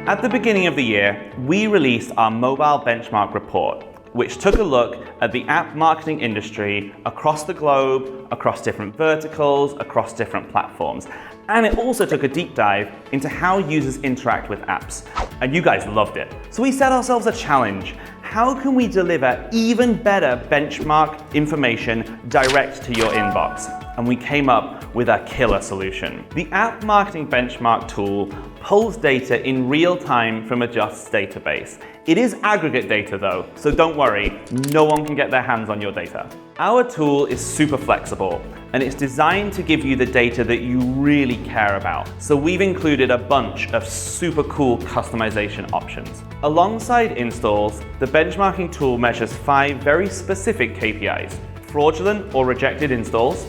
At the beginning of the year, we released our mobile benchmark report, which took a look at the app marketing industry across the globe, across different verticals, across different platforms. And it also took a deep dive into how users interact with apps. And you guys loved it. So we set ourselves a challenge. How can we deliver even better benchmark information direct to your inbox? And we came up with a killer solution. The app marketing benchmark tool pulls data in real time from a Just's database. It is aggregate data though, so don't worry, no one can get their hands on your data. Our tool is super flexible and it's designed to give you the data that you really care about. So we've included a bunch of super cool customization options. Alongside installs, the benchmarking tool measures 5 very specific KPIs: fraudulent or rejected installs,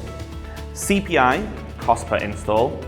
CPI, cost per install,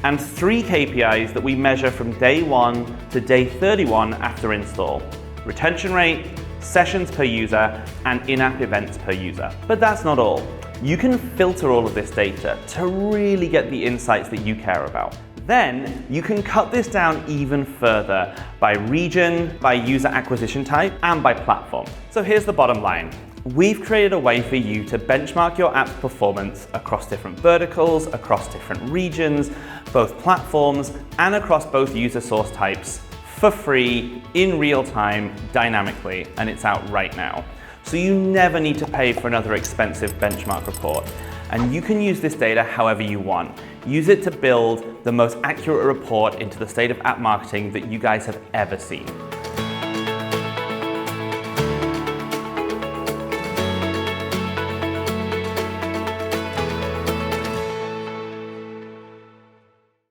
and 3 KPIs that we measure from day 1 to day 31 after install: retention rate, sessions per user, and in-app events per user. But that's not all. You can filter all of this data to really get the insights that you care about. Then you can cut this down even further by region, by user acquisition type, and by platform. So here's the bottom line. We've created a way for you to benchmark your app's performance across different verticals, across different regions, both platforms, and across both user source types for free, in real time, dynamically, and it's out right now. So you never need to pay for another expensive benchmark report. And you can use this data however you want. Use it to build the most accurate report into the state of app marketing that you guys have ever seen.